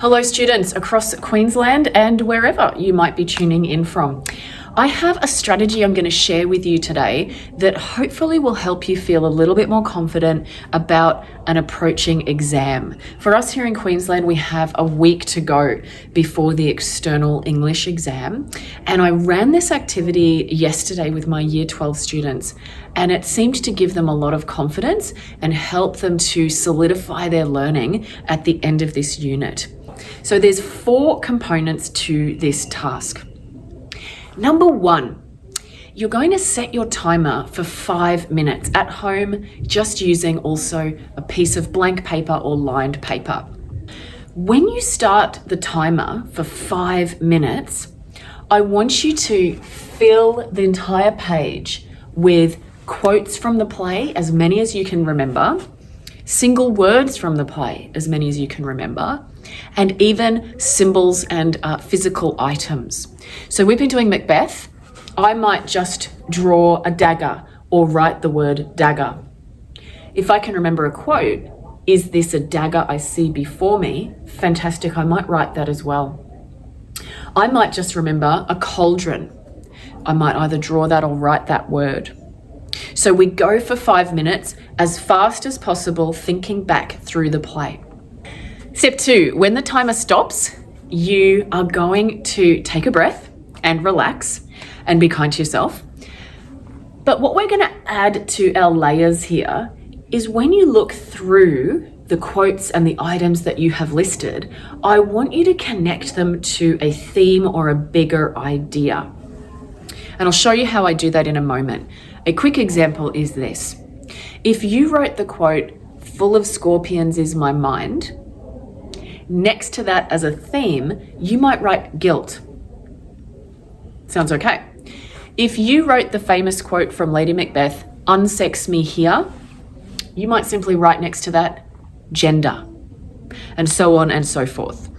Hello students across Queensland and wherever you might be tuning in from. I have a strategy I'm going to share with you today that hopefully will help you feel a little bit more confident about an approaching exam. For us here in Queensland, we have a week to go before the external English exam. And I ran this activity yesterday with my Year 12 students, and it seemed to give them a lot of confidence and help them to solidify their learning at the end of this unit. So there's 4 components to this task. Number 1, you're going to set your timer for 5 minutes at home, just using also a piece of blank paper or lined paper. When you start the timer for 5 minutes, I want you to fill the entire page with quotes from the play, as many as you can remember, single words from the play, as many as you can remember, and even symbols and physical items. So we've been doing Macbeth. I might just draw a dagger or write the word dagger. If I can remember a quote, "Is this a dagger I see before me?" Fantastic, I might write that as well. I might just remember a cauldron. I might either draw that or write that word. So we go for 5 minutes as fast as possible, thinking back through the play. Step 2, when the timer stops, you are going to take a breath and relax and be kind to yourself. But what we're going to add to our layers here is when you look through the quotes and the items that you have listed, I want you to connect them to a theme or a bigger idea. And I'll show you how I do that in a moment. A quick example is this. If you wrote the quote, "Full of scorpions is my mind," next to that as a theme, you might write guilt. Sounds okay. If you wrote the famous quote from Lady Macbeth, "Unsex me here," you might simply write next to that gender, and so on and so forth.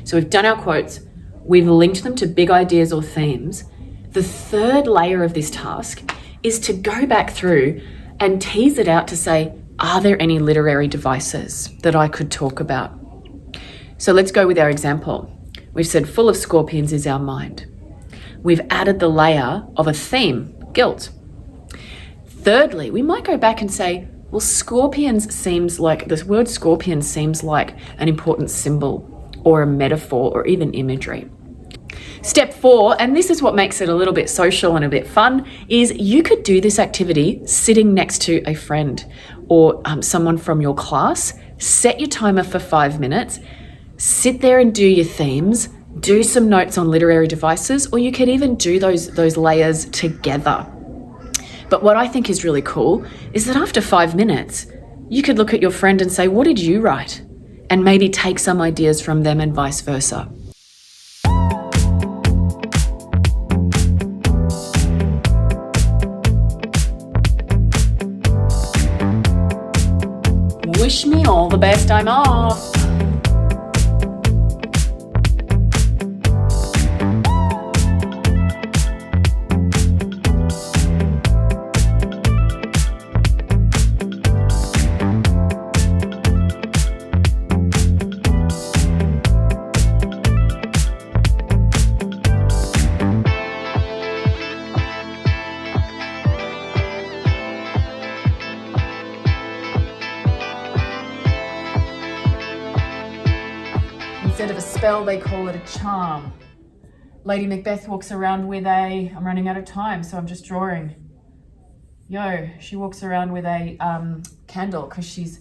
So we've done our quotes, we've linked them to big ideas or themes. The third layer of this task is to go back through and tease it out to say, are there any literary devices that I could talk about? So let's go with our example. We've said full of scorpions is our mind. We've added the layer of a theme, guilt. Thirdly, we might go back and say, well, this word scorpion seems like an important symbol or a metaphor or even imagery. Step 4, and this is what makes it a little bit social and a bit fun, is you could do this activity sitting next to a friend or someone from your class. Set your timer for 5 minutes. Sit there and do your themes, do some notes on literary devices, or you could even do those layers together. But what I think is really cool is that after 5 minutes, you could look at your friend and say, what did you write? And maybe take some ideas from them and vice versa. Wish me all the best, I'm off. Instead of a spell, they call it a charm. Lady Macbeth walks around with I'm running out of time, so I'm just drawing. She walks around with a candle because she's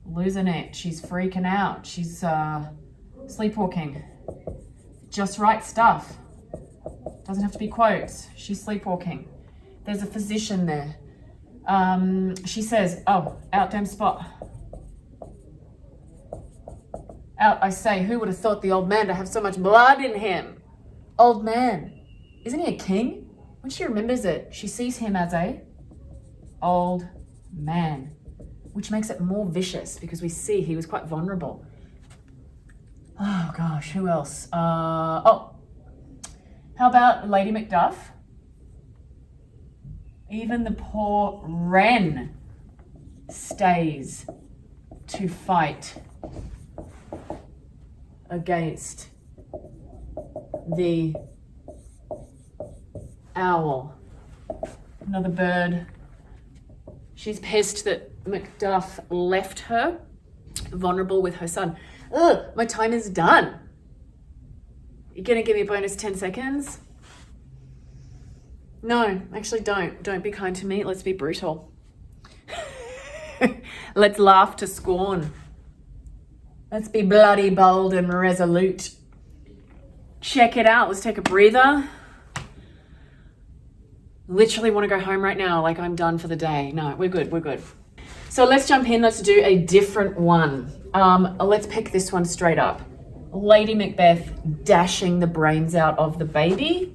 losing it. She's freaking out. She's sleepwalking. Just write stuff. Doesn't have to be quotes. She's sleepwalking. There's a physician there. She says, "Oh, out damn spot. Out, I say, who would have thought the old man to have so much blood in him?" Old man. Isn't he a king? When she remembers it, she sees him as a old man, which makes it more vicious because we see he was quite vulnerable. Oh gosh, who else? How about Lady Macduff? Even the poor wren stays to fight against the owl. Another bird. She's pissed that Macduff left her vulnerable with her son. Ugh, my time is done. You're gonna give me a bonus 10 seconds? No, actually don't. Don't be kind to me. Let's be brutal. Let's laugh to scorn. Let's be bloody bold and resolute. Check it out. Let's take a breather. Literally want to go home right now. Like I'm done for the day. No, we're good. We're good. So let's jump in. Let's do a different one. Let's pick this one straight up. Lady Macbeth dashing the brains out of the baby,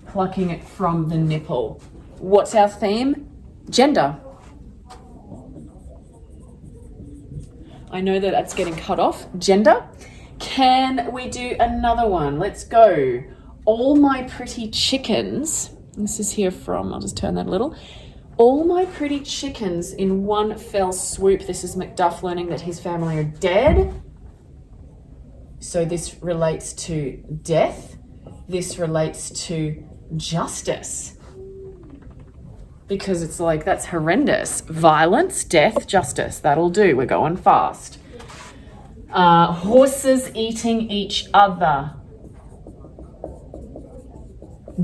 plucking it from the nipple. What's our theme? Gender. I know that that's getting cut off. Gender. Can we do another one? Let's go. All my pretty chickens. This is here from, I'll just turn that a little. All my pretty chickens in one fell swoop. This is Macduff learning that his family are dead. So this relates to death. This relates to justice. Because it's like, that's horrendous. Violence, death, justice. That'll do. We're going fast. Horses eating each other.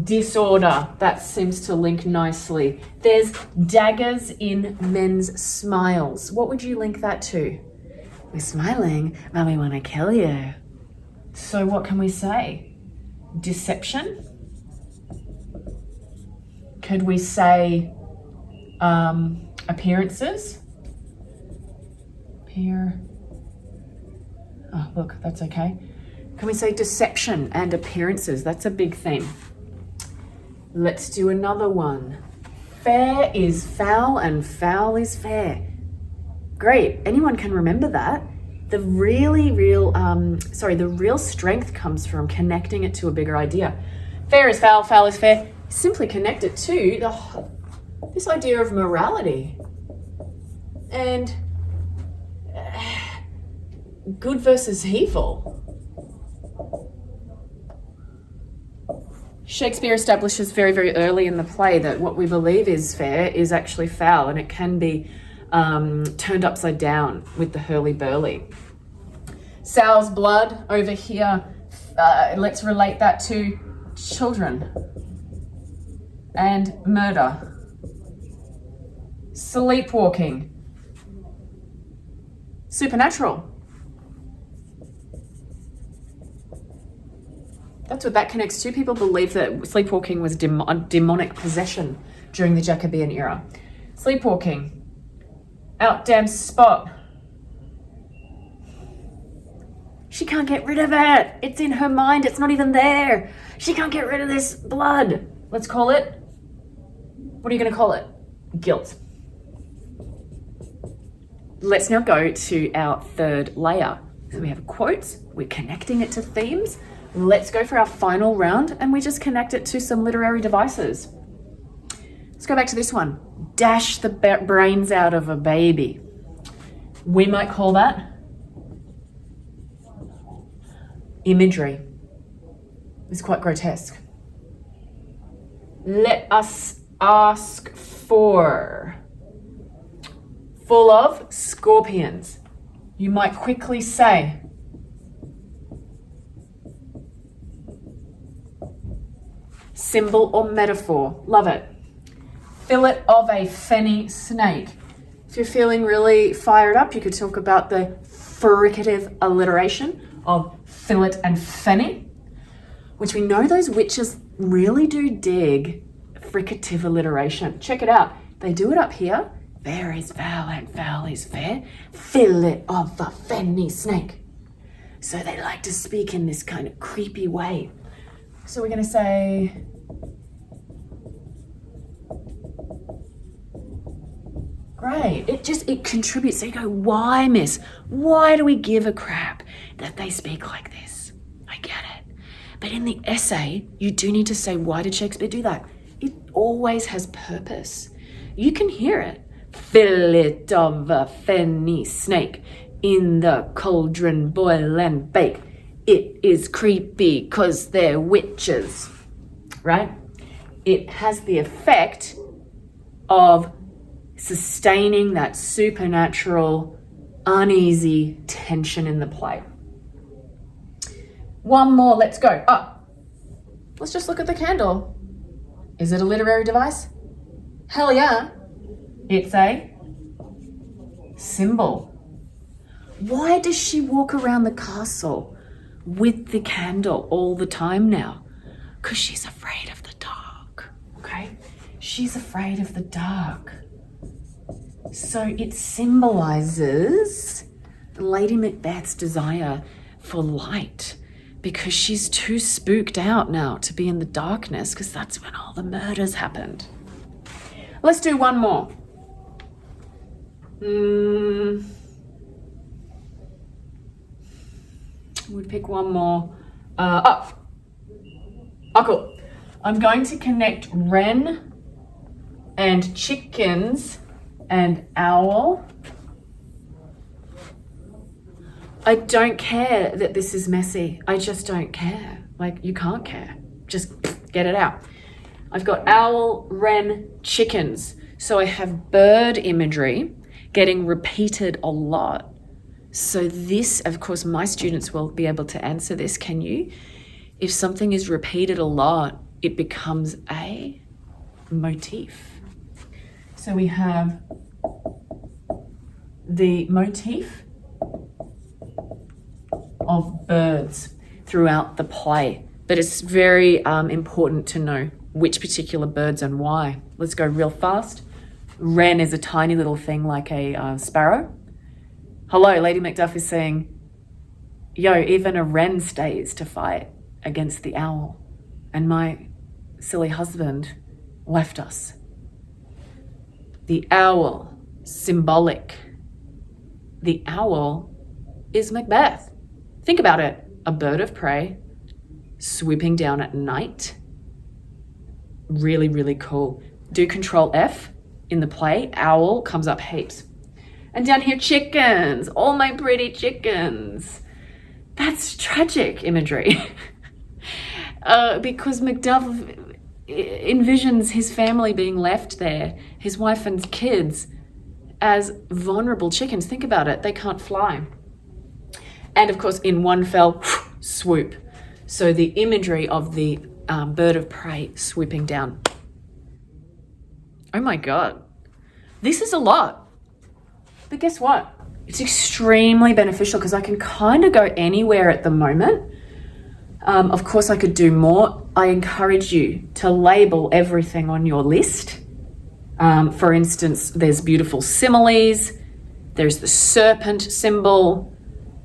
Disorder. That seems to link nicely. There's daggers in men's smiles. What would you link that to? We're smiling, but we want to kill you. So what can we say? Deception? Could we say appearances? Oh, look, that's okay. Can we say deception and appearances? That's a big theme. Let's do another one. Fair is foul and foul is fair. Great. Anyone can remember that. The real strength comes from connecting it to a bigger idea. Fair is foul, foul is fair. Simply connect it to this idea of morality and good versus evil. Shakespeare establishes very, very early in the play that what we believe is fair is actually foul, and it can be turned upside down with the hurly-burly. Sow's blood over here, let's relate that to children and murder. Sleepwalking. Supernatural. That's what that connects to. People believe that sleepwalking was demonic possession during the Jacobean era. Sleepwalking. Out damn spot. She can't get rid of it. It's in her mind. It's not even there. She can't get rid of this blood. Let's call it. What are you going to call it? Guilt. Let's now go to our third layer. So we have quotes. We're connecting it to themes. Let's go for our final round and we just connect it to some literary devices. Let's go back to this one. Dash the brains out of a baby. We might call that imagery. It's quite grotesque. Let us ask for. Full of scorpions. You might quickly say, symbol or metaphor. Love it. Fillet of a fenny snake. If you're feeling really fired up, you could talk about the fricative alliteration of fillet and fenny, which we know those witches really do dig fricative alliteration. Check it out. They do it up here. Fair is foul and foul is fair. Fillet of a fenny snake. So they like to speak in this kind of creepy way. So we're going to say, great. It contributes. So you go, why, miss? Why do we give a crap that they speak like this? I get it. But in the essay, you do need to say, why did Shakespeare do that? It always has purpose. You can hear it. Fillet of a fenny snake, in the cauldron boil and bake. it is creepy because they're witches, right? It has the effect of sustaining that supernatural, uneasy tension in the play. One more, let's go. Let's just look at the candle. Is it a literary device? Hell yeah. It's a symbol. Why does she walk around the castle with the candle all the time now? Because she's afraid of the dark, okay? She's afraid of the dark. So it symbolizes Lady Macbeth's desire for light, because she's too spooked out now to be in the darkness, because that's when all the murders happened. Let's do one more. We'd pick one more. Cool. I'm going to connect wren and chickens and owl. I don't care that this is messy. I just don't care. Like, you can't care. Just get it out. I've got owl, wren, chickens. So I have bird imagery getting repeated a lot. So this, of course, my students will be able to answer this. Can you? If something is repeated a lot, it becomes a motif. So we have the motif of birds throughout the play, but it's very important to know which particular birds and why. Let's go real fast. Wren is a tiny little thing like a sparrow. Hello, Lady Macduff is saying, yo, even a wren stays to fight against the owl, and my silly husband left us. The owl, symbolic. The owl is Macbeth. Think about it. A bird of prey swooping down at night. Really, really cool. Do Control F in the play. Owl comes up heaps. And down here, chickens. All my pretty chickens. That's tragic imagery. Because Macduff envisions his family being left there, his wife and kids, as vulnerable chickens. Think about it. They can't fly. And of course, in one fell swoop. So the imagery of the bird of prey swooping down. Oh my God. This is a lot. But guess what? It's extremely beneficial because I can kind of go anywhere at the moment. Of course, I could do more. I encourage you to label everything on your list. For instance, there's beautiful similes. There's the serpent symbol.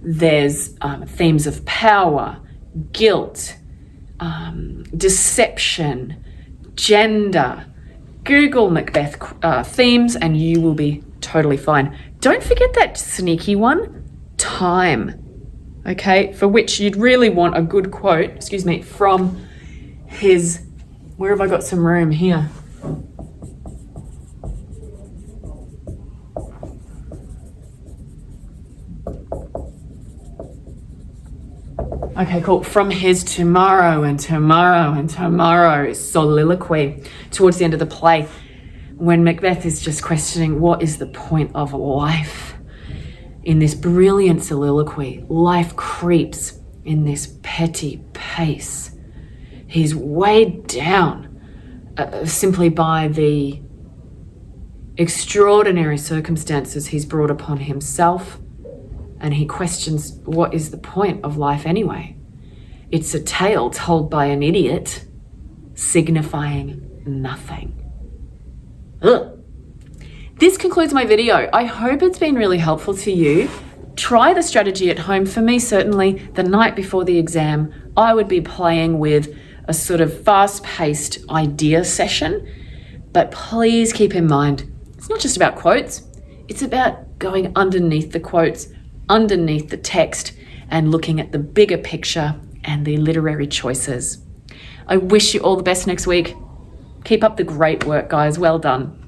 There's themes of power, guilt, deception, gender. Google Macbeth themes and you will be totally fine. Don't forget that sneaky one, time. Okay, for which you'd really want a good quote, from his, where have I got some room here? Okay, cool. From his tomorrow and tomorrow and tomorrow soliloquy towards the end of the play, when Macbeth is just questioning what is the point of life. In this brilliant soliloquy, life creeps in this petty pace. He's weighed down simply by the extraordinary circumstances he's brought upon himself, and he questions what is the point of life anyway. It's a tale told by an idiot, signifying nothing. Ugh. This concludes my video. I hope it's been really helpful to you. Try the strategy at home. For me, certainly, the night before the exam, I would be playing with a sort of fast-paced idea session. But please keep in mind, it's not just about quotes. It's about going underneath the quotes, underneath the text, and looking at the bigger picture and the literary choices. I wish you all the best next week. Keep up the great work, guys. Well done.